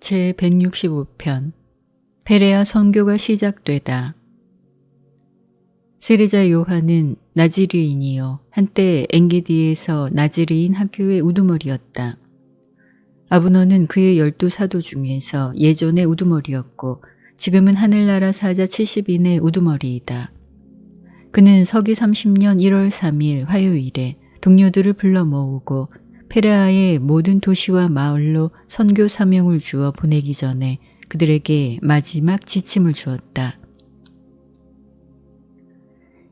제165편 페레아 선교가 시작되다. 세례자 요한은 나지르인이요 한때 엔게디에서 나지르인 학교의 우두머리였다. 아브너는 그의 12사도 중에서 예전의 우두머리였고 지금은 하늘나라 사자 70인의 우두머리이다. 그는 서기 30년 1월 3일 화요일에 동료들을 불러 모으고 페레아의 모든 도시와 마을로 선교 사명을 주어 보내기 전에 그들에게 마지막 지침을 주었다.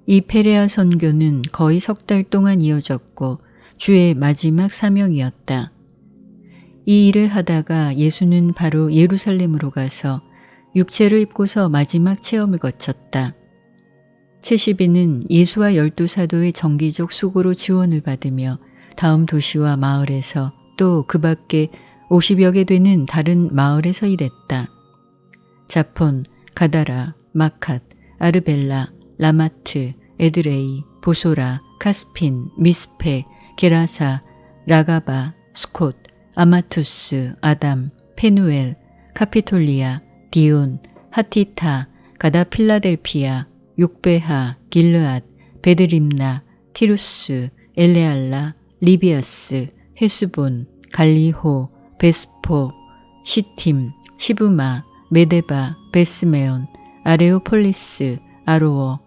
이 페레아 선교는 거의 석 달 동안 이어졌고 주의 마지막 사명이었다. 이 일을 하다가 예수는 바로 예루살렘으로 가서 육체를 입고서 마지막 체험을 거쳤다. 70인은 예수와 12사도의 정기적 수고로 지원을 받으며 다음 도시와 마을에서 또 그 밖에 50여 개 되는 다른 마을에서 일했다. 자폰, 가다라, 마캇, 아르벨라, 라마트, 에드레이, 보소라, 카스핀, 미스페, 게라사, 라가바, 스콧, 아마투스, 아담, 페누엘, 카피톨리아, 디온, 하티타, 가다 필라델피아, 욕베하, 길르앗, 베드림나, 티루스, 엘레알라, 리비아스, 헤스본, 갈리호, 베스포, 시팀, 시브마, 메데바, 베스메온, 아레오폴리스, 아로어.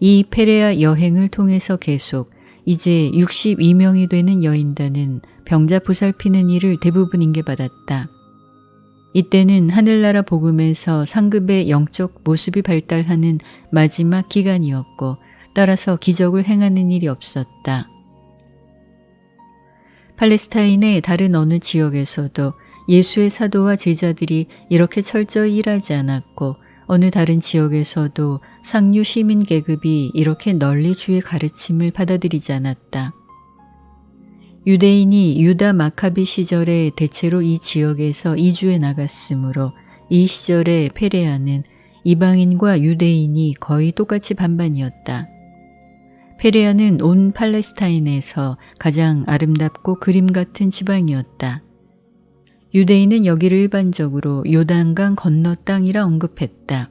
이 페레아 여행을 통해서 계속 이제 62명이 되는 여인단은 병자 보살피는 일을 대부분 인계받았다. 이때는 하늘나라 복음에서 상급의 영적 모습이 발달하는 마지막 기간이었고 따라서 기적을 행하는 일이 없었다. 팔레스타인의 다른 어느 지역에서도 예수의 사도와 제자들이 이렇게 철저히 일하지 않았고 어느 다른 지역에서도 상류 시민 계급이 이렇게 널리 주의 가르침을 받아들이지 않았다. 유대인이 유다 마카비 시절에 대체로 이 지역에서 이주해 나갔으므로 이 시절의 페레아는 이방인과 유대인이 거의 똑같이 반반이었다. 페레아는 온 팔레스타인에서 가장 아름답고 그림 같은 지방이었다. 유대인은 여기를 일반적으로 요단강 건너 땅이라 언급했다.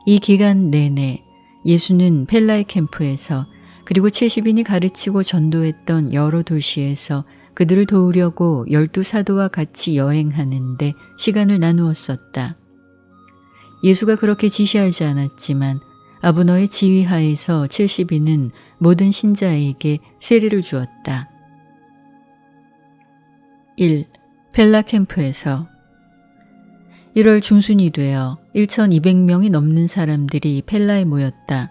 이 기간 내내 예수는 펠라의 캠프에서 그리고 70인이 가르치고 전도했던 여러 도시에서 그들을 도우려고 12사도와 같이 여행하는데 시간을 나누었었다. 예수가 그렇게 지시하지 않았지만 아브너의 지휘하에서 70인은 모든 신자에게 세례를 주었다. 1. 펠라 캠프에서 1월 중순이 되어 1200명이 넘는 사람들이 펠라에 모였다.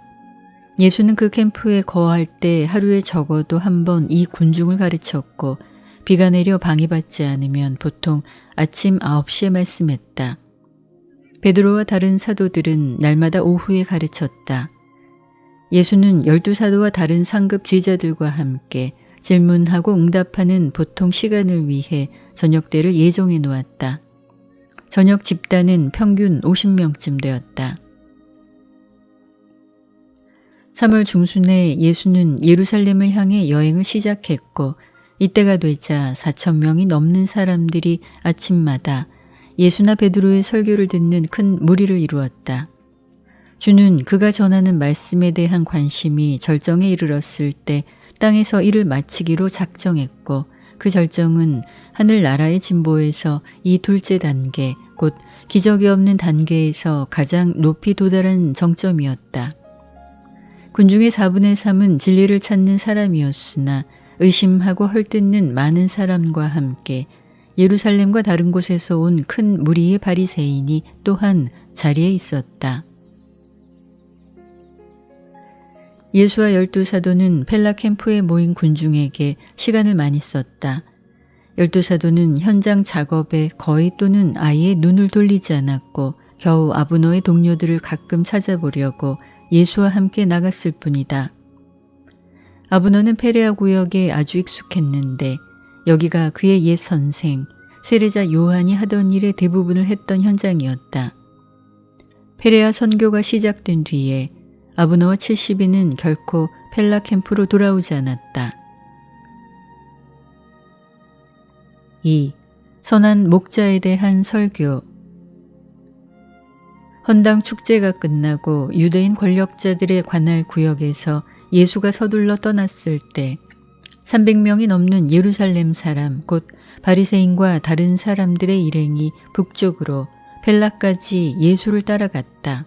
예수는 그 캠프에 거할 때 하루에 적어도 한 번 이 군중을 가르쳤고 비가 내려 방해받지 않으면 보통 아침 9시에 말씀했다. 베드로와 다른 사도들은 날마다 오후에 가르쳤다. 예수는 12사도와 다른 상급 제자들과 함께 질문하고 응답하는 보통 시간을 위해 저녁때를 예정해 놓았다. 저녁 집단은 평균 50명쯤 되었다. 3월 중순에 예수는 예루살렘을 향해 여행을 시작했고 이때가 되자 4,000명이 넘는 사람들이 아침마다 예수나 베드로의 설교를 듣는 큰 무리를 이루었다. 주는 그가 전하는 말씀에 대한 관심이 절정에 이르렀을 때 땅에서 일을 마치기로 작정했고 그 절정은 하늘나라의 진보에서 이 둘째 단계, 곧 기적이 없는 단계에서 가장 높이 도달한 정점이었다. 군중의 4분의 3은 진리를 찾는 사람이었으나 의심하고 헐뜯는 많은 사람과 함께 예루살렘과 다른 곳에서 온 큰 무리의 바리새인이 또한 자리에 있었다. 예수와 12사도는 펠라 캠프에 모인 군중에게 시간을 많이 썼다. 12사도는 현장 작업에 거의 또는 아예 눈을 돌리지 않았고 겨우 아브너의 동료들을 가끔 찾아보려고 예수와 함께 나갔을 뿐이다. 아브너는 페레아 구역에 아주 익숙했는데 여기가 그의 옛 선생, 세례자 요한이 하던 일의 대부분을 했던 현장이었다. 페레아 선교가 시작된 뒤에 아브너와 70인은 결코 펠라 캠프로 돌아오지 않았다. 2. 선한 목자에 대한 설교. 헌당 축제가 끝나고 유대인 권력자들의 관할 구역에서 예수가 서둘러 떠났을 때 300명이 넘는 예루살렘 사람 곧 바리새인과 다른 사람들의 일행이 북쪽으로 벨라까지 예수를 따라갔다.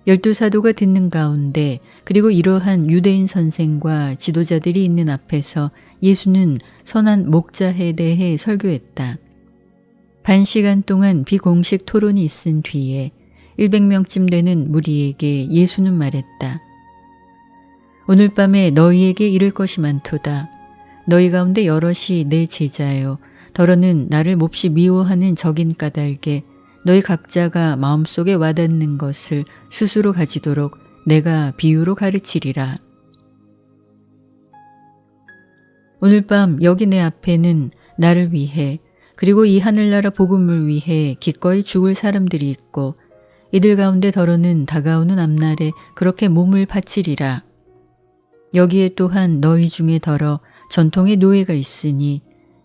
12사도가 듣는 가운데 그리고 이러한 유대인 선생과 지도자들이 있는 앞에서 예수는 선한 목자에 대해 설교했다. 반 시간 동안 비공식 토론이 있은 뒤에 100명쯤 되는 무리에게 예수는 말했다. 오늘 밤에 너희에게 이를 것이 많도다. 너희 가운데 여럿이 내 제자요. 더러는 나를 몹시 미워하는 적인 까닭에 너희 각자가 마음속에 와닿는 것을 스스로 가지도록 내가 비유로 가르치리라. 오늘 밤 여기 내 앞에는 나를 위해 그리고 이 하늘나라 복음을 위해 기꺼이 죽을 사람들이 있고 이들 가운데 더러는 다가오는 앞날에 그렇게 몸을 바치리라. 여기에 또한 너희 중에 더러 전통의 노예가 있으니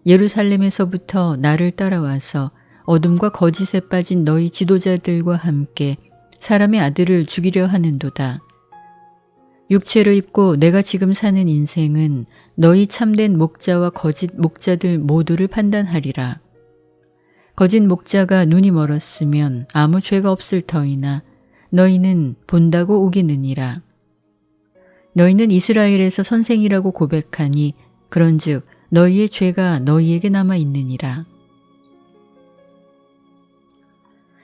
예루살렘에서부터 나를 따라와서 어둠과 거짓에 빠진 너희 지도자들과 함께 사람의 아들을 죽이려 하는도다. 육체를 입고 내가 지금 사는 인생은 너희 참된 목자와 거짓 목자들 모두를 판단하리라. 거짓 목자가 눈이 멀었으면 아무 죄가 없을 터이나 너희는 본다고 우기느니라. 너희는 이스라엘에서 선생이라고 고백하니 그런즉 너희의 죄가 너희에게 남아 있느니라.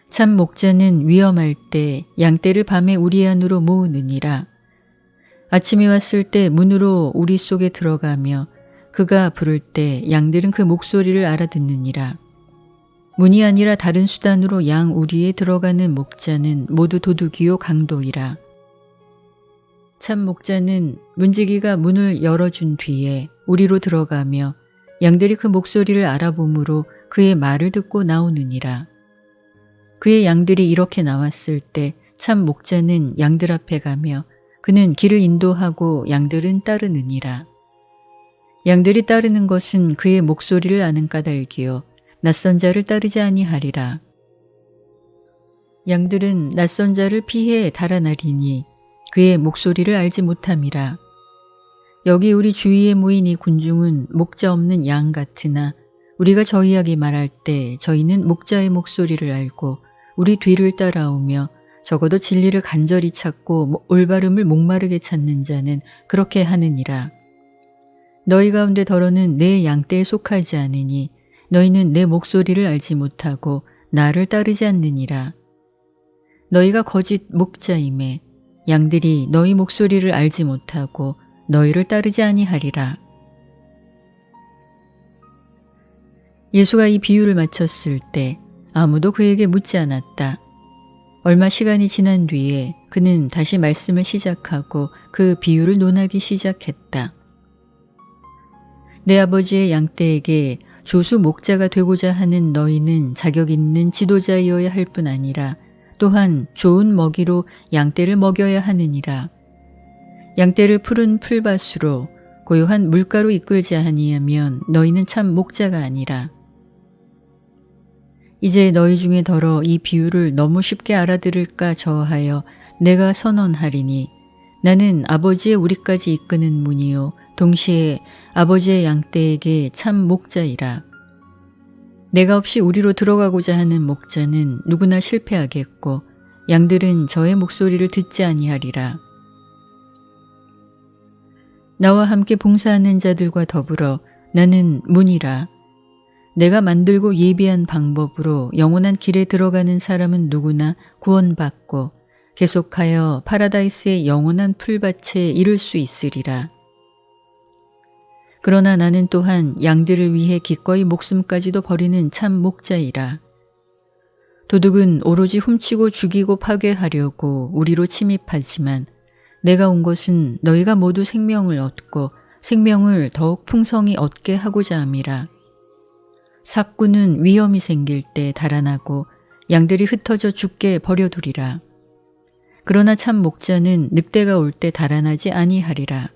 참 목자는 위험할 때 양떼를 밤에 우리 안으로 모으느니라. 아침이 왔을 때 문으로 우리 속에 들어가며 그가 부를 때 양들은 그 목소리를 알아듣느니라. 문이 아니라 다른 수단으로 양 우리에 들어가는 목자는 모두 도둑이요 강도이라. 참 목자는 문지기가 문을 열어준 뒤에 우리로 들어가며 양들이 그 목소리를 알아보므로 그의 말을 듣고 나오느니라. 그의 양들이 이렇게 나왔을 때 참 목자는 양들 앞에 가며 그는 길을 인도하고 양들은 따르느니라. 양들이 따르는 것은 그의 목소리를 아는 까닭이요 낯선 자를 따르지 아니하리라. 양들은 낯선 자를 피해 달아나리니 그의 목소리를 알지 못함이라. 여기 우리 주위에 모인 이 군중은 목자 없는 양 같으나 우리가 저희에게 말할 때 저희는 목자의 목소리를 알고 우리 뒤를 따라오며 적어도 진리를 간절히 찾고 올바름을 목마르게 찾는 자는 그렇게 하느니라. 너희 가운데 더러는 내 양떼에 속하지 않으니 너희는 내 목소리를 알지 못하고 나를 따르지 않느니라. 너희가 거짓 목자임에 양들이 너희 목소리를 알지 못하고 너희를 따르지 아니하리라. 예수가 이 비유를 마쳤을 때 아무도 그에게 묻지 않았다. 얼마 시간이 지난 뒤에 그는 다시 말씀을 시작하고 그 비유를 논하기 시작했다. 내 아버지의 양떼에게 조수 목자가 되고자 하는 너희는 자격 있는 지도자이어야 할 뿐 아니라 또한 좋은 먹이로 양떼를 먹여야 하느니라. 양떼를 푸른 풀밭으로 고요한 물가로 이끌지 아니하면 너희는 참 목자가 아니라. 이제 너희 중에 더러 이 비유를 너무 쉽게 알아들을까 저하여 내가 선언하리니 나는 아버지의 우리까지 이끄는 문이요 동시에 아버지의 양떼에게 참 목자이라. 내가 없이 우리로 들어가고자 하는 목자는 누구나 실패하겠고 양들은 저의 목소리를 듣지 아니하리라. 나와 함께 봉사하는 자들과 더불어 나는 문이라. 내가 만들고 예비한 방법으로 영원한 길에 들어가는 사람은 누구나 구원받고 계속하여 파라다이스의 영원한 풀밭에 이를 수 있으리라. 그러나 나는 또한 양들을 위해 기꺼이 목숨까지도 버리는 참 목자이라. 도둑은 오로지 훔치고 죽이고 파괴하려고 우리로 침입하지만 내가 온 것은 너희가 모두 생명을 얻고 생명을 더욱 풍성히 얻게 하고자 함이라. 삭구는 위험이 생길 때 달아나고 양들이 흩어져 죽게 버려두리라. 그러나 참 목자는 늑대가 올 때 달아나지 아니하리라.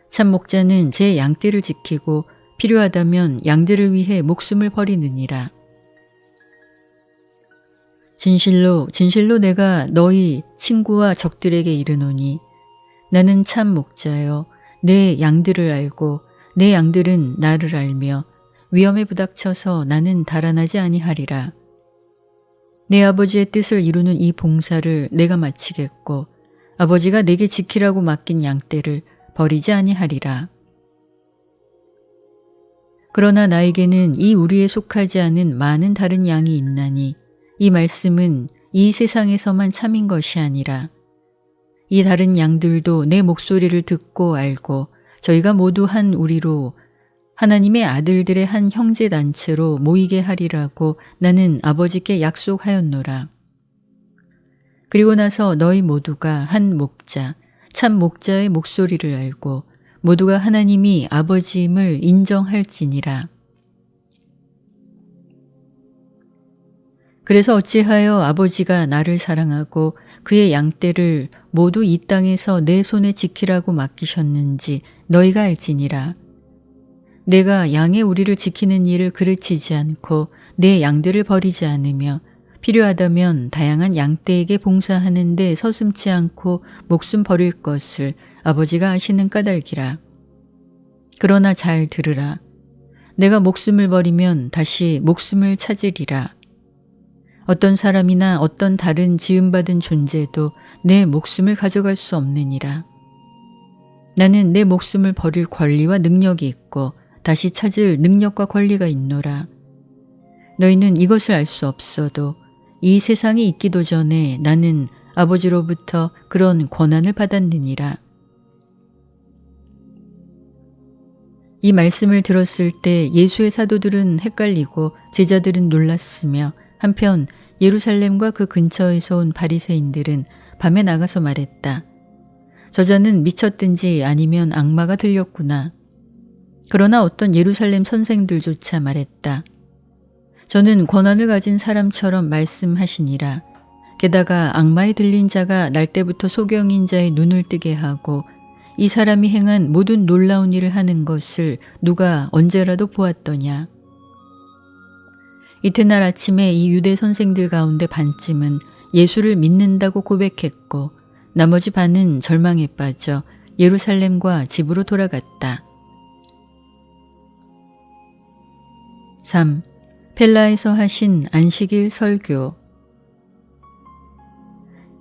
참 목자는 제 양떼를 지키고 필요하다면 양들을 위해 목숨을 버리느니라. 진실로 진실로 내가 너희 친구와 적들에게 이르노니 나는 참 목자여 내 양들을 알고 내 양들은 나를 알며 위험에 부닥쳐서 나는 달아나지 아니하리라. 내 아버지의 뜻을 이루는 이 봉사를 내가 마치겠고 아버지가 내게 지키라고 맡긴 양떼를 버리지 아니하리라. 그러나 나에게는 이 우리에 속하지 않은 많은 다른 양이 있나니 이 말씀은 이 세상에서만 참인 것이 아니라 이 다른 양들도 내 목소리를 듣고 알고 저희가 모두 한 우리로 하나님의 아들들의 한 형제단체로 모이게 하리라고 나는 아버지께 약속하였노라. 그리고 나서 너희 모두가 한 목자, 참 목자의 목소리를 알고 모두가 하나님이 아버지임을 인정할지니라. 그래서 어찌하여 아버지가 나를 사랑하고 그의 양떼를 모두 이 땅에서 내 손에 지키라고 맡기셨는지 너희가 알지니라. 내가 양의 우리를 지키는 일을 그르치지 않고 내 양들을 버리지 않으며 필요하다면 다양한 양떼에게 봉사하는 데 서슴지 않고 목숨 버릴 것을 아버지가 아시는 까닭이라. 그러나 잘 들으라. 내가 목숨을 버리면 다시 목숨을 찾으리라. 어떤 사람이나 어떤 다른 지음받은 존재도 내 목숨을 가져갈 수 없느니라. 나는 내 목숨을 버릴 권리와 능력이 있고 다시 찾을 능력과 권리가 있노라. 너희는 이것을 알 수 없어도 이 세상이 있기도 전에 나는 아버지로부터 그런 권한을 받았느니라. 이 말씀을 들었을 때 예수의 사도들은 헷갈리고 제자들은 놀랐으며 한편 예루살렘과 그 근처에서 온 바리새인들은 밤에 나가서 말했다. 저자는 미쳤든지 아니면 악마가 들렸구나. 그러나 어떤 예루살렘 선생들조차 말했다. 저는 권한을 가진 사람처럼 말씀하시니라. 게다가 악마에 들린 자가 날 때부터 소경인 자의 눈을 뜨게 하고 이 사람이 행한 모든 놀라운 일을 하는 것을 누가 언제라도 보았더냐. 이튿날 아침에 이 유대 선생들 가운데 반쯤은 예수를 믿는다고 고백했고 나머지 반은 절망에 빠져 예루살렘과 집으로 돌아갔다. 3. 펠라에서 하신 안식일 설교.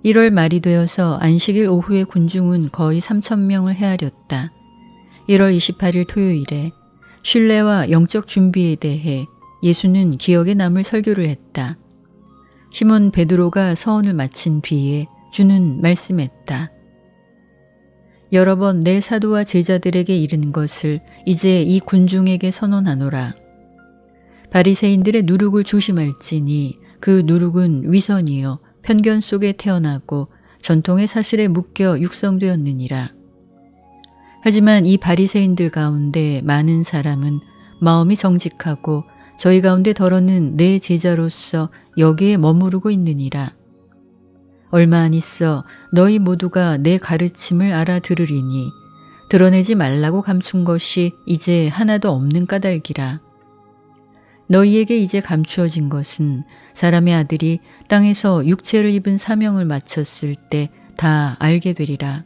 1월 말이 되어서 안식일 오후에 군중은 거의 3,000명을 헤아렸다. 1월 28일 토요일에 신뢰와 영적 준비에 대해 예수는 기억에 남을 설교를 했다. 시몬 베드로가 서원을 마친 뒤에 주는 말씀했다. 여러 번 내 사도와 제자들에게 이른 것을 이제 이 군중에게 선언하노라. 바리새인들의 누룩을 조심할지니 그 누룩은 위선이요 편견 속에 태어나고 전통의 사슬에 묶여 육성되었느니라. 하지만 이 바리새인들 가운데 많은 사람은 마음이 정직하고 저희 가운데 더러는 내 제자로서 여기에 머무르고 있느니라. 얼마 안 있어 너희 모두가 내 가르침을 알아들으리니 드러내지 말라고 감춘 것이 이제 하나도 없는 까닭이라. 너희에게 이제 감추어진 것은 사람의 아들이 땅에서 육체를 입은 사명을 마쳤을 때 다 알게 되리라.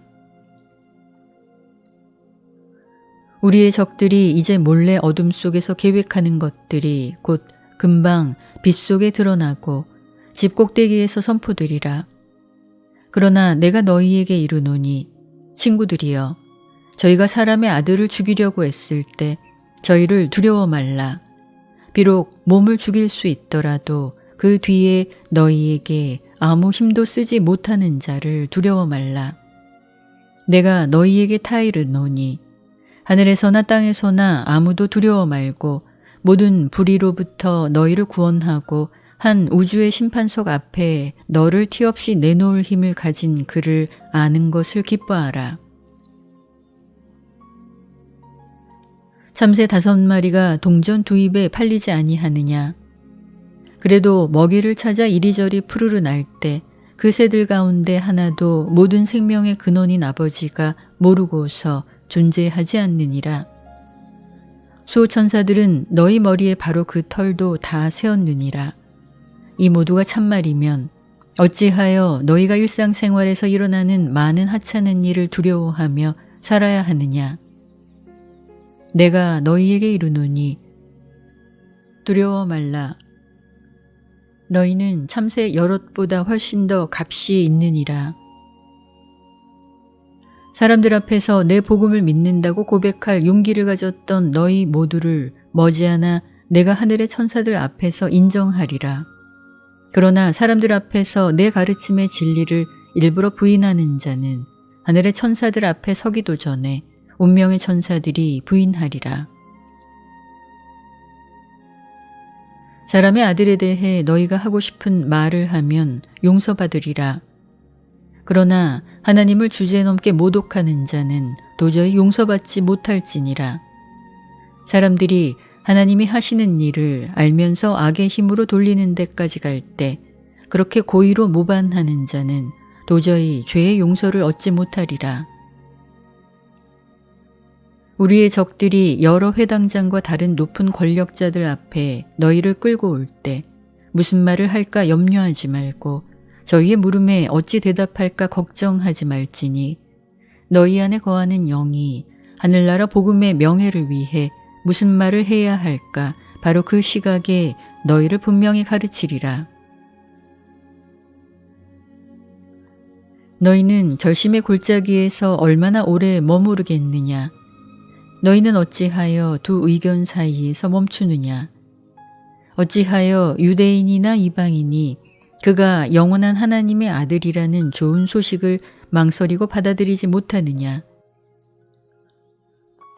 우리의 적들이 이제 몰래 어둠 속에서 계획하는 것들이 곧 금방 빛 속에 드러나고 집 꼭대기에서 선포되리라. 그러나 내가 너희에게 이르노니 친구들이여 저희가 사람의 아들을 죽이려고 했을 때 저희를 두려워 말라. 비록 몸을 죽일 수 있더라도 그 뒤에 너희에게 아무 힘도 쓰지 못하는 자를 두려워 말라. 내가 너희에게 타이르노니 하늘에서나 땅에서나 아무도 두려워 말고 모든 불의로부터 너희를 구원하고 한 우주의 심판석 앞에 너를 티없이 내놓을 힘을 가진 그를 아는 것을 기뻐하라. 참새 5마리가 동전 2입에 팔리지 아니하느냐. 그래도 먹이를 찾아 이리저리 푸르르 날 때 그 새들 가운데 하나도 모든 생명의 근원인 아버지가 모르고서 존재하지 않느니라. 수호천사들은 너희 머리에 바로 그 털도 다 세었느니라. 이 모두가 참말이면 어찌하여 너희가 일상생활에서 일어나는 많은 하찮은 일을 두려워하며 살아야 하느냐. 내가 너희에게 이르노니 두려워 말라. 너희는 참새 여럿보다 훨씬 더 값이 있느니라. 사람들 앞에서 내 복음을 믿는다고 고백할 용기를 가졌던 너희 모두를 머지않아 내가 하늘의 천사들 앞에서 인정하리라. 그러나 사람들 앞에서 내 가르침의 진리를 일부러 부인하는 자는 하늘의 천사들 앞에 서기도 전에 운명의 천사들이 부인하리라. 사람의 아들에 대해 너희가 하고 싶은 말을 하면 용서받으리라. 그러나 하나님을 주제넘게 모독하는 자는 도저히 용서받지 못할지니라. 사람들이 하나님이 하시는 일을 알면서 악의 힘으로 돌리는 데까지 갈 때 그렇게 고의로 모반하는 자는 도저히 죄의 용서를 얻지 못하리라. 우리의 적들이 여러 회당장과 다른 높은 권력자들 앞에 너희를 끌고 올 때 무슨 말을 할까 염려하지 말고 저희의 물음에 어찌 대답할까 걱정하지 말지니 너희 안에 거하는 영이 하늘나라 복음의 명예를 위해 무슨 말을 해야 할까 바로 그 시각에 너희를 분명히 가르치리라. 너희는 결심의 골짜기에서 얼마나 오래 머무르겠느냐. 너희는 어찌하여 두 의견 사이에서 멈추느냐. 어찌하여 유대인이나 이방인이 그가 영원한 하나님의 아들이라는 좋은 소식을 망설이고 받아들이지 못하느냐.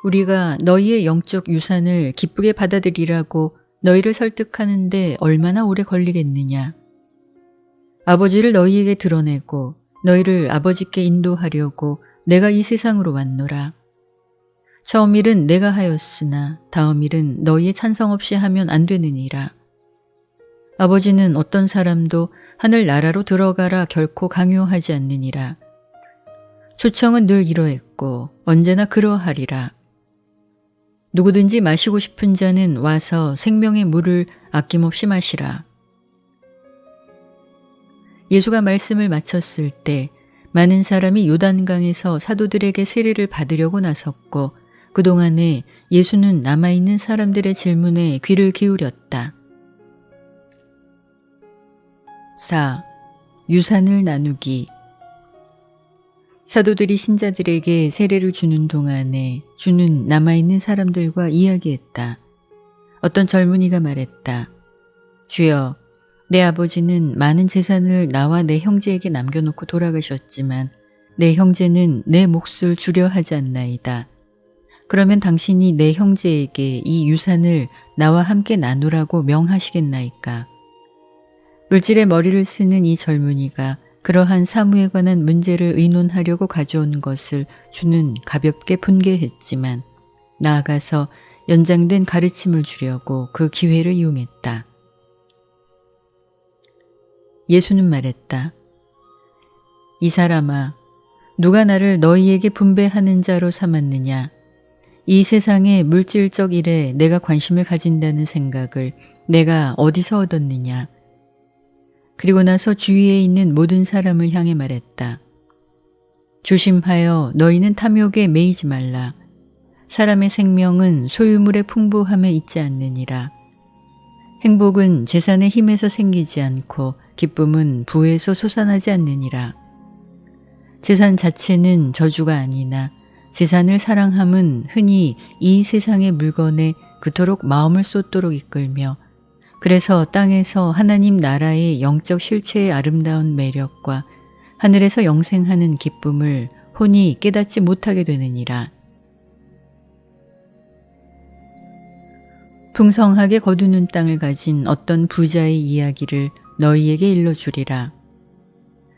우리가 너희의 영적 유산을 기쁘게 받아들이라고 너희를 설득하는데 얼마나 오래 걸리겠느냐. 아버지를 너희에게 드러내고 너희를 아버지께 인도하려고 내가 이 세상으로 왔노라. 처음 일은 내가 하였으나 다음 일은 너희의 찬성 없이 하면 안 되느니라. 아버지는 어떤 사람도 하늘나라로 들어가라 결코 강요하지 않느니라. 초청은 늘 이러했고 언제나 그러하리라. 누구든지 마시고 싶은 자는 와서 생명의 물을 아낌없이 마시라. 예수가 말씀을 마쳤을 때 많은 사람이 요단강에서 사도들에게 세례를 받으려고 나섰고 그동안에 예수는 남아있는 사람들의 질문에 귀를 기울였다. 4. 유산을 나누기. 사도들이 신자들에게 세례를 주는 동안에 주는 남아있는 사람들과 이야기했다. 어떤 젊은이가 말했다. 주여, 내 아버지는 많은 재산을 나와 내 형제에게 남겨놓고 돌아가셨지만 내 형제는 내 몫을 주려 하지 않나이다. 그러면 당신이 내 형제에게 이 유산을 나와 함께 나누라고 명하시겠나이까. 물질의 머리를 쓰는 이 젊은이가 그러한 사무에 관한 문제를 의논하려고 가져온 것을 주는 가볍게 분개했지만 나아가서 연장된 가르침을 주려고 그 기회를 이용했다. 예수는 말했다. 이 사람아, 누가 나를 너희에게 분배하는 자로 삼았느냐. 이 세상의 물질적 일에 내가 관심을 가진다는 생각을 내가 어디서 얻었느냐. 그리고 나서 주위에 있는 모든 사람을 향해 말했다. 조심하여 너희는 탐욕에 매이지 말라. 사람의 생명은 소유물의 풍부함에 있지 않느니라. 행복은 재산의 힘에서 생기지 않고 기쁨은 부에서 솟아나지 않느니라. 재산 자체는 저주가 아니나 재산을 사랑함은 흔히 이 세상의 물건에 그토록 마음을 쏟도록 이끌며 그래서 땅에서 하나님 나라의 영적 실체의 아름다운 매력과 하늘에서 영생하는 기쁨을 혼이 깨닫지 못하게 되느니라. 풍성하게 거두는 땅을 가진 어떤 부자의 이야기를 너희에게 일러주리라.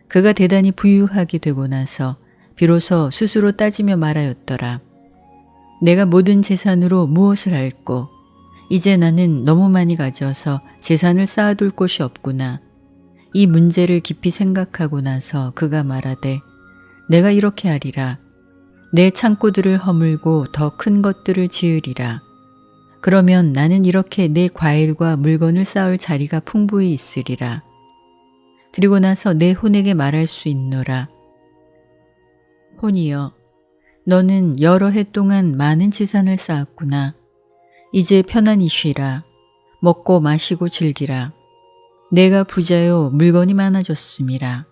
그가 대단히 부유하게 되고 나서 비로소 스스로 따지며 말하였더라. 내가 모든 재산으로 무엇을 할꼬? 이제 나는 너무 많이 가져서 재산을 쌓아둘 곳이 없구나. 이 문제를 깊이 생각하고 나서 그가 말하되 내가 이렇게 하리라. 내 창고들을 허물고 더 큰 것들을 지으리라. 그러면 나는 이렇게 내 과일과 물건을 쌓을 자리가 풍부히 있으리라. 그리고 나서 내 혼에게 말할 수 있노라. 혼이여, 너는 여러 해 동안 많은 재산을 쌓았구나. 이제 편안히 쉬라. 먹고 마시고 즐기라. 내가 부자요 물건이 많아졌음이라.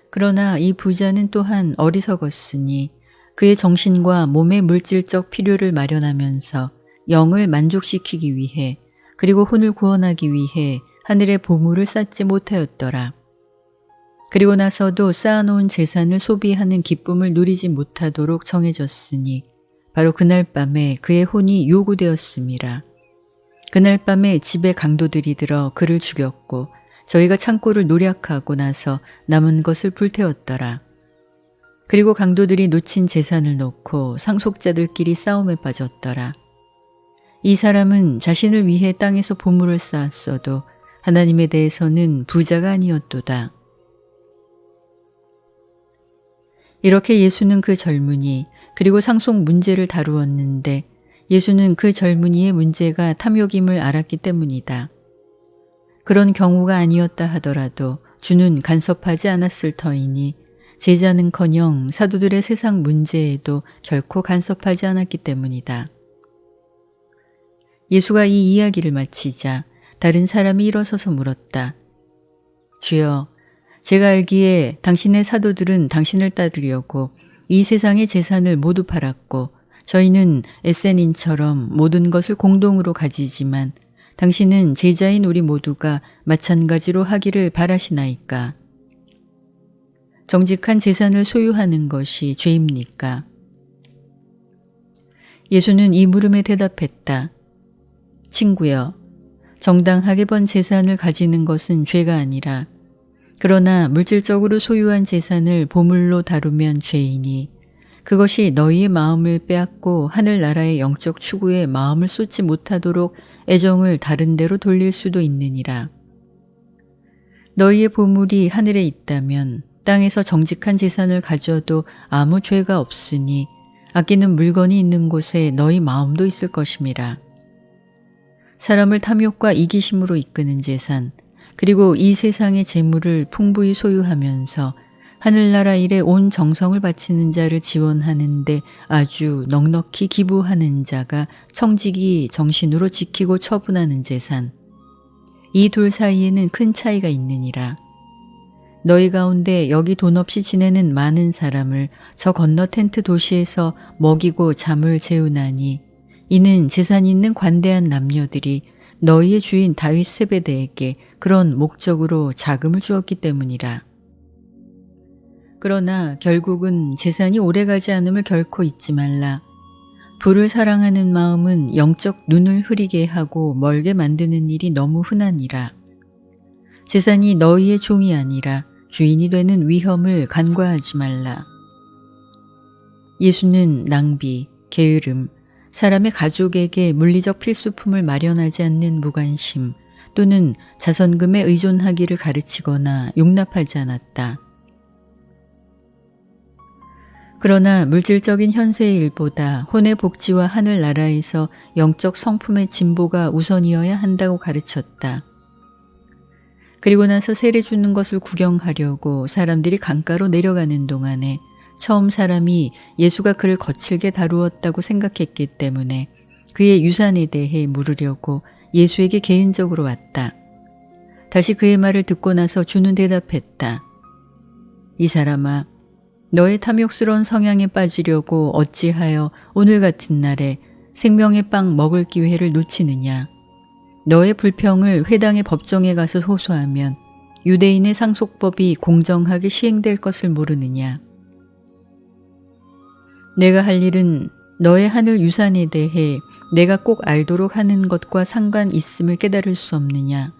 그러나 이 부자는 또한 어리석었으니 그의 정신과 몸의 물질적 필요를 마련하면서 영을 만족시키기 위해 그리고 혼을 구원하기 위해 하늘의 보물을 쌓지 못하였더라. 그리고 나서도 쌓아놓은 재산을 소비하는 기쁨을 누리지 못하도록 정해졌으니 바로 그날 밤에 그의 혼이 요구되었음이라. 그날 밤에 집에 강도들이 들어 그를 죽였고 저희가 창고를 노략하고 나서 남은 것을 불태웠더라. 그리고 강도들이 놓친 재산을 놓고 상속자들끼리 싸움에 빠졌더라. 이 사람은 자신을 위해 땅에서 보물을 쌓았어도 하나님에 대해서는 부자가 아니었도다. 이렇게 예수는 그 젊은이 그리고 상속 문제를 다루었는데 예수는 그 젊은이의 문제가 탐욕임을 알았기 때문이다. 그런 경우가 아니었다 하더라도 주는 간섭하지 않았을 터이니 제자는커녕 사도들의 세상 문제에도 결코 간섭하지 않았기 때문이다. 예수가 이 이야기를 마치자 다른 사람이 일어서서 물었다. 주여, 제가 알기에 당신의 사도들은 당신을 따르려고 이 세상의 재산을 모두 팔았고 저희는 에센인처럼 모든 것을 공동으로 가지지만 당신은 제자인 우리 모두가 마찬가지로 하기를 바라시나이까? 정직한 재산을 소유하는 것이 죄입니까? 예수는 이 물음에 대답했다. 친구여, 정당하게 번 재산을 가지는 것은 죄가 아니라 그러나 물질적으로 소유한 재산을 보물로 다루면 죄이니 그것이 너희의 마음을 빼앗고 하늘나라의 영적 추구에 마음을 쏟지 못하도록 애정을 다른 데로 돌릴 수도 있느니라. 너희의 보물이 하늘에 있다면 땅에서 정직한 재산을 가져도 아무 죄가 없으니 아끼는 물건이 있는 곳에 너희 마음도 있을 것임이라. 사람을 탐욕과 이기심으로 이끄는 재산, 그리고 이 세상의 재물을 풍부히 소유하면서 하늘나라 일에 온 정성을 바치는 자를 지원하는데 아주 넉넉히 기부하는 자가 청지기 정신으로 지키고 처분하는 재산. 이 둘 사이에는 큰 차이가 있느니라. 너희 가운데 여기 돈 없이 지내는 많은 사람을 저 건너 텐트 도시에서 먹이고 잠을 재우나니 이는 재산 있는 관대한 남녀들이 너희의 주인 다윗 세베대에게 그런 목적으로 자금을 주었기 때문이라. 그러나 결국은 재산이 오래가지 않음을 결코 잊지 말라. 부를 사랑하는 마음은 영적 눈을 흐리게 하고 멀게 만드는 일이 너무 흔하니라. 재산이 너희의 종이 아니라 주인이 되는 위험을 간과하지 말라. 예수는 낭비, 게으름, 사람의 가족에게 물리적 필수품을 마련하지 않는 무관심 또는 자선금에 의존하기를 가르치거나 용납하지 않았다. 그러나 물질적인 현세의 일보다 혼의 복지와 하늘나라에서 영적 성품의 진보가 우선이어야 한다고 가르쳤다. 그리고 나서 세례 주는 것을 구경하려고 사람들이 강가로 내려가는 동안에 처음 사람이 예수가 그를 거칠게 다루었다고 생각했기 때문에 그의 유산에 대해 물으려고 예수에게 개인적으로 왔다. 다시 그의 말을 듣고 나서 주는 대답했다. 이 사람아, 너의 탐욕스러운 성향에 빠지려고 어찌하여 오늘 같은 날에 생명의 빵 먹을 기회를 놓치느냐. 너의 불평을 회당의 법정에 가서 호소하면 유대인의 상속법이 공정하게 시행될 것을 모르느냐. 내가 할 일은 너의 하늘 유산에 대해 내가 꼭 알도록 하는 것과 상관 있음을 깨달을 수 없느냐.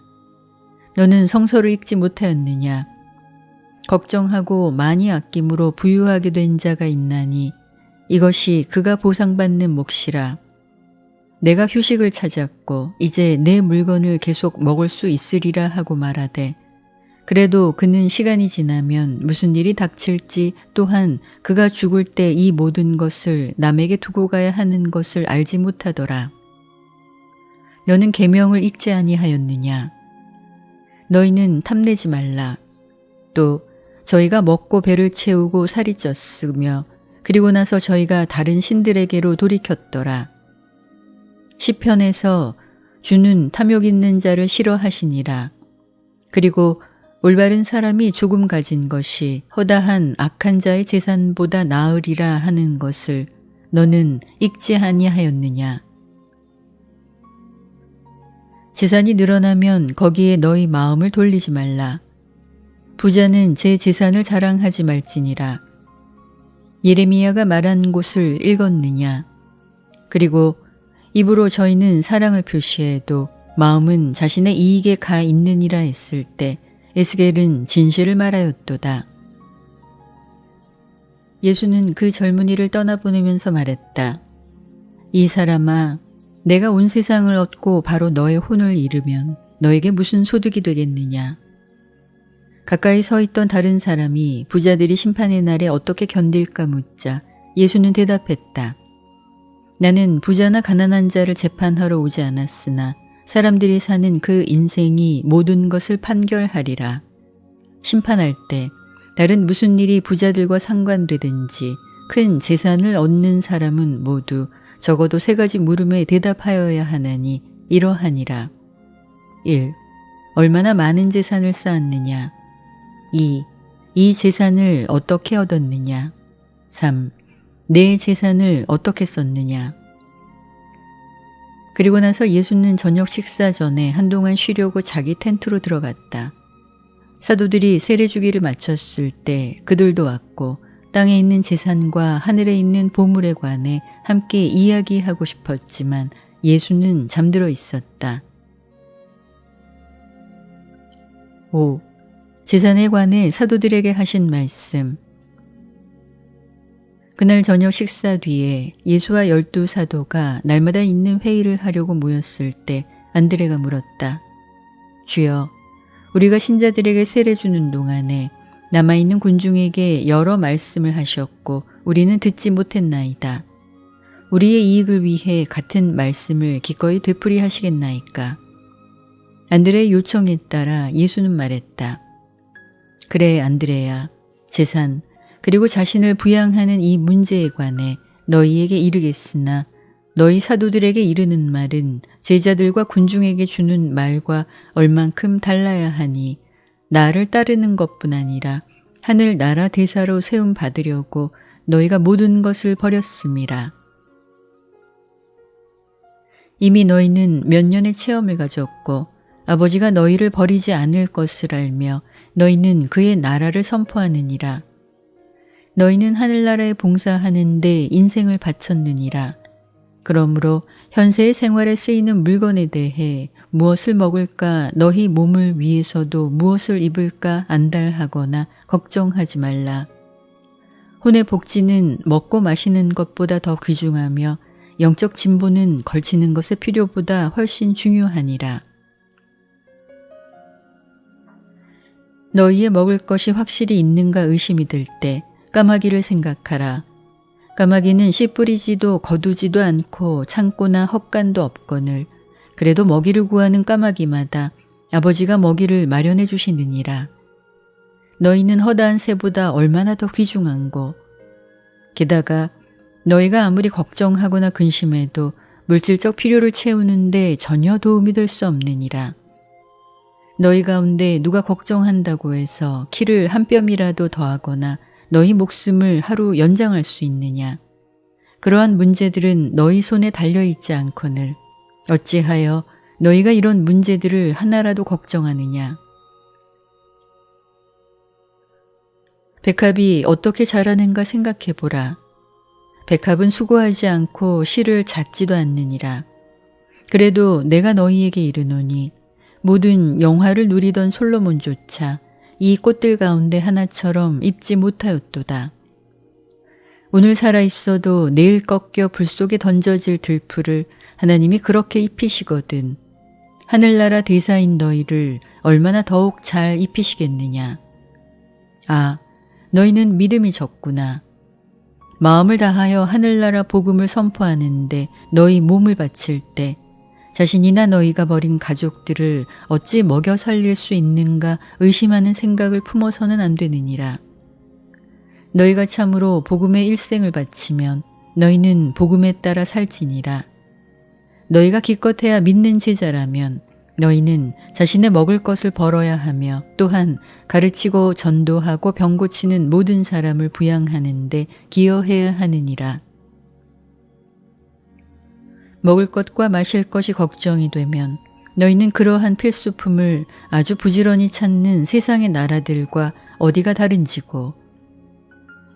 너는 성서를 읽지 못하였느냐. 걱정하고 많이 아낌으로 부유하게 된 자가 있나니 이것이 그가 보상받는 몫이라. 내가 휴식을 찾았고 이제 내 물건을 계속 먹을 수 있으리라 하고 말하되 그래도 그는 시간이 지나면 무슨 일이 닥칠지, 또한 그가 죽을 때 이 모든 것을 남에게 두고 가야 하는 것을 알지 못하더라. 너는 계명을 읽지 아니하였느냐? 너희는 탐내지 말라. 또 저희가 먹고 배를 채우고 살이 쪘으며 그리고 나서 저희가 다른 신들에게로 돌이켰더라. 시편에서 주는 탐욕 있는 자를 싫어하시니라. 그리고 올바른 사람이 조금 가진 것이 허다한 악한 자의 재산보다 나으리라 하는 것을 너는 읽지 아니하였느냐? 재산이 늘어나면 거기에 너희 마음을 돌리지 말라. 부자는 제 재산을 자랑하지 말지니라. 예레미야가 말한 곳을 읽었느냐? 그리고 입으로 저희는 사랑을 표시해도 마음은 자신의 이익에 가 있느니라 했을 때 에스겔은 진실을 말하였도다. 예수는 그 젊은이를 떠나보내면서 말했다. 이 사람아, 내가 온 세상을 얻고 바로 너의 혼을 잃으면 너에게 무슨 소득이 되겠느냐? 가까이 서 있던 다른 사람이 부자들이 심판의 날에 어떻게 견딜까 묻자 예수는 대답했다. 나는 부자나 가난한 자를 재판하러 오지 않았으나 사람들이 사는 그 인생이 모든 것을 판결하리라. 심판할 때 다른 무슨 일이 부자들과 상관되든지 큰 재산을 얻는 사람은 모두 적어도 3가지 물음에 대답하여야 하나니 이러하니라. 1. 얼마나 많은 재산을 쌓았느냐? 2. 이 재산을 어떻게 얻었느냐? 3. 내 재산을 어떻게 썼느냐? 그리고 나서 예수는 저녁 식사 전에 한동안 쉬려고 자기 텐트로 들어갔다. 사도들이 세례주기를 마쳤을 때 그들도 왔고 땅에 있는 재산과 하늘에 있는 보물에 관해 함께 이야기하고 싶었지만 예수는 잠들어 있었다. 5. 재산에 관해 사도들에게 하신 말씀. 그날 저녁 식사 뒤에 예수와 12사도가 날마다 있는 회의를 하려고 모였을 때 안드레가 물었다. 주여, 우리가 신자들에게 세례 주는 동안에 남아있는 군중에게 여러 말씀을 하셨고 우리는 듣지 못했나이다. 우리의 이익을 위해 같은 말씀을 기꺼이 되풀이 하시겠나이까? 안드레의 요청에 따라 예수는 말했다. 그래 안드레야, 재산 그리고 자신을 부양하는 이 문제에 관해 너희에게 이르겠으나 너희 사도들에게 이르는 말은 제자들과 군중에게 주는 말과 얼만큼 달라야 하니 나를 따르는 것뿐 아니라 하늘 나라 대사로 세움 받으려고 너희가 모든 것을 버렸음이라. 이미 너희는 몇 년의 체험을 가졌고 아버지가 너희를 버리지 않을 것을 알며 너희는 그의 나라를 선포하느니라. 너희는 하늘나라에 봉사하는데 인생을 바쳤느니라. 그러므로 현세의 생활에 쓰이는 물건에 대해 무엇을 먹을까 너희 몸을 위해서도 무엇을 입을까 안달하거나 걱정하지 말라. 혼의 복지는 먹고 마시는 것보다 더 귀중하며 영적 진보는 걸치는 것의 필요보다 훨씬 중요하니라. 너희의 먹을 것이 확실히 있는가 의심이 들 때 까마귀를 생각하라. 까마귀는 씨 뿌리지도 거두지도 않고 창고나 헛간도 없거늘 그래도 먹이를 구하는 까마귀마다 아버지가 먹이를 마련해 주시느니라. 너희는 허다한 새보다 얼마나 더 귀중한고. 게다가 너희가 아무리 걱정하거나 근심해도 물질적 필요를 채우는데 전혀 도움이 될 수 없느니라. 너희 가운데 누가 걱정한다고 해서 키를 한 뼘이라도 더하거나 너희 목숨을 하루 연장할 수 있느냐? 그러한 문제들은 너희 손에 달려있지 않거늘 어찌하여 너희가 이런 문제들을 하나라도 걱정하느냐? 백합이 어떻게 자라는가 생각해보라. 백합은 수고하지 않고 실을 잣지도 않느니라. 그래도 내가 너희에게 이르노니 모든 영화를 누리던 솔로몬조차 이 꽃들 가운데 하나처럼 입지 못하였도다. 오늘 살아있어도 내일 꺾여 불 속에 던져질 들풀을 하나님이 그렇게 입히시거든 하늘나라 대사인 너희를 얼마나 더욱 잘 입히시겠느냐. 아, 너희는 믿음이 적구나. 마음을 다하여 하늘나라 복음을 선포하는데 너희 몸을 바칠 때 자신이나 너희가 버린 가족들을 어찌 먹여 살릴 수 있는가 의심하는 생각을 품어서는 안 되느니라. 너희가 참으로 복음의 일생을 바치면 너희는 복음에 따라 살지니라. 너희가 기껏해야 믿는 제자라면 너희는 자신의 먹을 것을 벌어야 하며 또한 가르치고 전도하고 병 고치는 모든 사람을 부양하는데 기여해야 하느니라. 먹을 것과 마실 것이 걱정이 되면 너희는 그러한 필수품을 아주 부지런히 찾는 세상의 나라들과 어디가 다른지고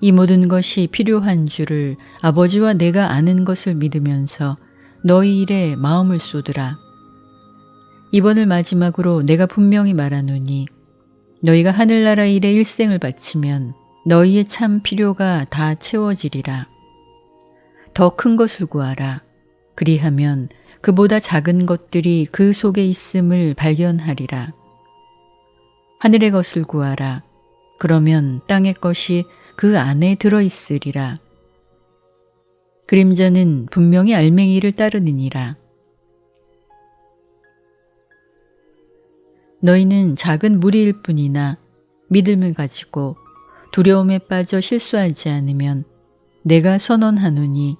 이 모든 것이 필요한 줄을 아버지와 내가 아는 것을 믿으면서 너희 일에 마음을 쏟으라. 이번을 마지막으로 내가 분명히 말하노니 너희가 하늘나라 일에 일생을 바치면 너희의 참 필요가 다 채워지리라. 더 큰 것을 구하라. 그리하면 그보다 작은 것들이 그 속에 있음을 발견하리라. 하늘의 것을 구하라. 그러면 땅의 것이 그 안에 들어있으리라. 그림자는 분명히 알맹이를 따르느니라. 너희는 작은 무리일 뿐이나 믿음을 가지고 두려움에 빠져 실수하지 않으면 내가 선언하노니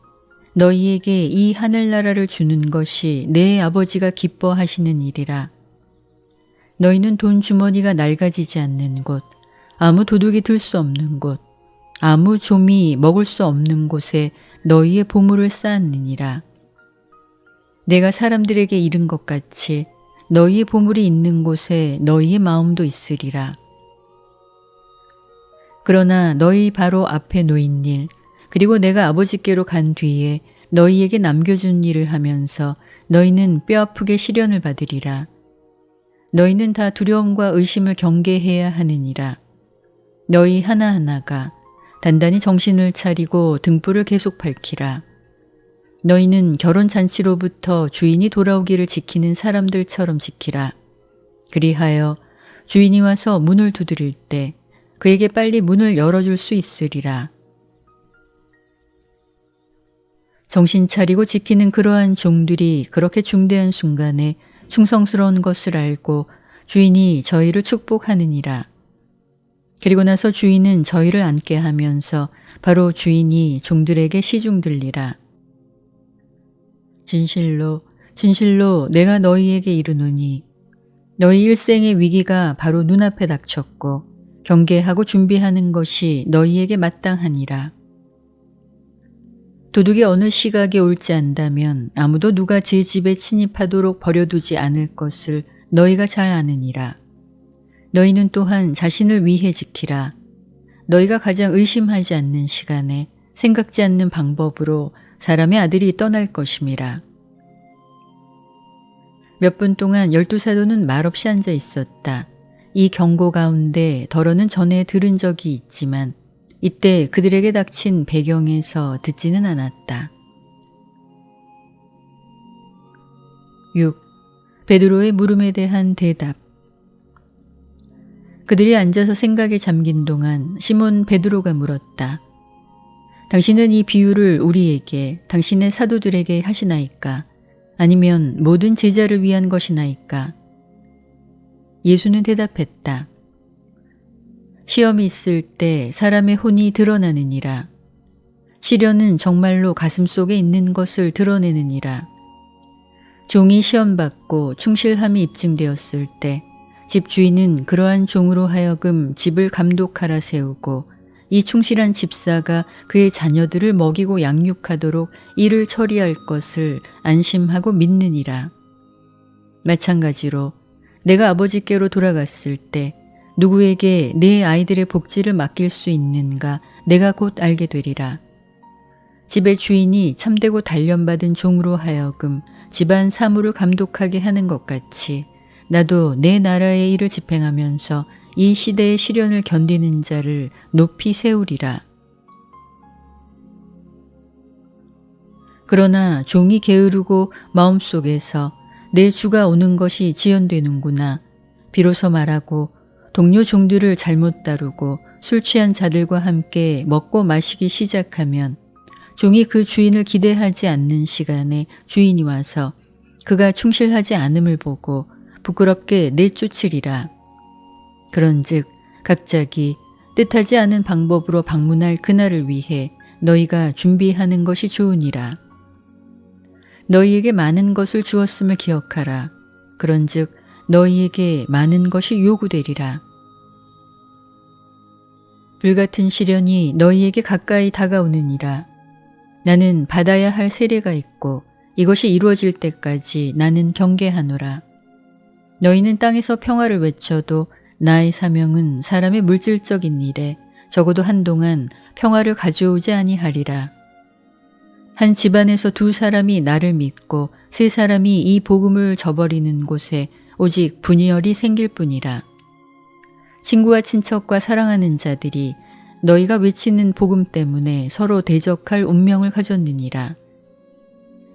너희에게 이 하늘나라를 주는 것이 내 아버지가 기뻐하시는 일이라. 너희는 돈 주머니가 낡아지지 않는 곳, 아무 도둑이 들 수 없는 곳, 아무 좀이 먹을 수 없는 곳에 너희의 보물을 쌓았느니라. 내가 사람들에게 이른 것 같이 너희의 보물이 있는 곳에 너희의 마음도 있으리라. 그러나 너희 바로 앞에 놓인 일, 그리고 내가 아버지께로 간 뒤에 너희에게 남겨준 일을 하면서 너희는 뼈아프게 시련을 받으리라. 너희는 다 두려움과 의심을 경계해야 하느니라. 너희 하나하나가 단단히 정신을 차리고 등불을 계속 밝히라. 너희는 결혼잔치로부터 주인이 돌아오기를 지키는 사람들처럼 지키라. 그리하여 주인이 와서 문을 두드릴 때 그에게 빨리 문을 열어줄 수 있으리라. 정신 차리고 지키는 그러한 종들이 그렇게 중대한 순간에 충성스러운 것을 알고 주인이 저희를 축복하느니라. 그리고 나서 주인은 저희를 앉게 하면서 바로 주인이 종들에게 시중 들리라. 진실로 진실로 내가 너희에게 이르노니 너희 일생의 위기가 바로 눈앞에 닥쳤고 경계하고 준비하는 것이 너희에게 마땅하니라. 도둑이 어느 시각에 올지 안다면 아무도 누가 제 집에 침입하도록 버려두지 않을 것을 너희가 잘 아느니라. 너희는 또한 자신을 위해 지키라. 너희가 가장 의심하지 않는 시간에 생각지 않는 방법으로 사람의 아들이 떠날 것임이라. 몇 분 동안 12사도는 말없이 앉아 있었다. 이 경고 가운데 덜어는 전에 들은 적이 있지만 이때 그들에게 닥친 배경에서 듣지는 않았다. 6. 베드로의 물음에 대한 대답. 그들이 앉아서 생각에 잠긴 동안 시몬 베드로가 물었다. 당신은 이 비유를 우리에게, 당신의 사도들에게 하시나이까? 아니면 모든 제자를 위한 것이나이까? 예수는 대답했다. 시험이 있을 때 사람의 혼이 드러나느니라. 시련은 정말로 가슴 속에 있는 것을 드러내느니라. 종이 시험받고 충실함이 입증되었을 때 집주인은 그러한 종으로 하여금 집을 감독하라 세우고 이 충실한 집사가 그의 자녀들을 먹이고 양육하도록 일을 처리할 것을 안심하고 믿느니라. 마찬가지로 내가 아버지께로 돌아갔을 때 누구에게 내 아이들의 복지를 맡길 수 있는가 내가 곧 알게 되리라. 집의 주인이 참되고 단련받은 종으로 하여금 집안 사무를 감독하게 하는 것 같이 나도 내 나라의 일을 집행하면서 이 시대의 시련을 견디는 자를 높이 세우리라. 그러나 종이 게으르고 마음속에서 내 주가 오는 것이 지연되는구나. 비로소 말하고 동료 종들을 잘못 다루고 술 취한 자들과 함께 먹고 마시기 시작하면 종이 그 주인을 기대하지 않는 시간에 주인이 와서 그가 충실하지 않음을 보고 부끄럽게 내쫓으리라. 그런즉 갑자기 뜻하지 않은 방법으로 방문할 그날을 위해 너희가 준비하는 것이 좋으니라. 너희에게 많은 것을 주었음을 기억하라. 그런즉 너희에게 많은 것이 요구되리라. 불같은 시련이 너희에게 가까이 다가오느니라. 나는 받아야 할 세례가 있고 이것이 이루어질 때까지 나는 경계하노라. 너희는 땅에서 평화를 외쳐도 나의 사명은 사람의 물질적인 일에 적어도 한동안 평화를 가져오지 아니하리라. 한 집안에서 2사람이 나를 믿고 3사람이 이 복음을 저버리는 곳에 오직 분열이 생길 뿐이라. 친구와 친척과 사랑하는 자들이 너희가 외치는 복음 때문에 서로 대적할 운명을 가졌느니라.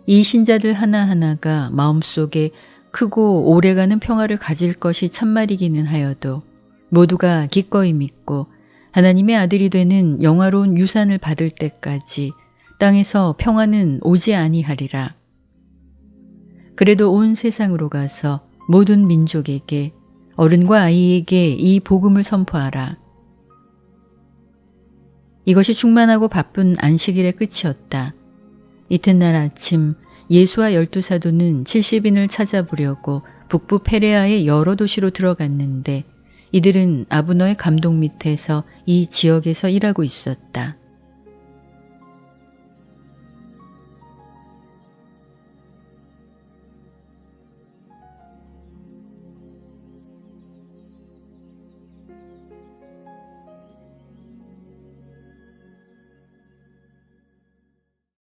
이 신자들 하나하나가 마음속에 크고 오래가는 평화를 가질 것이 참말이기는 하여도 모두가 기꺼이 믿고 하나님의 아들이 되는 영화로운 유산을 받을 때까지 땅에서 평화는 오지 아니하리라. 그래도 온 세상으로 가서 모든 민족에게 어른과 아이에게 이 복음을 선포하라. 이것이 충만하고 바쁜 안식일의 끝이었다. 이튿날 아침 예수와 12사도는 70인을 찾아보려고 북부 페레아의 여러 도시로 들어갔는데 이들은 아브너의 감독 밑에서 이 지역에서 일하고 있었다.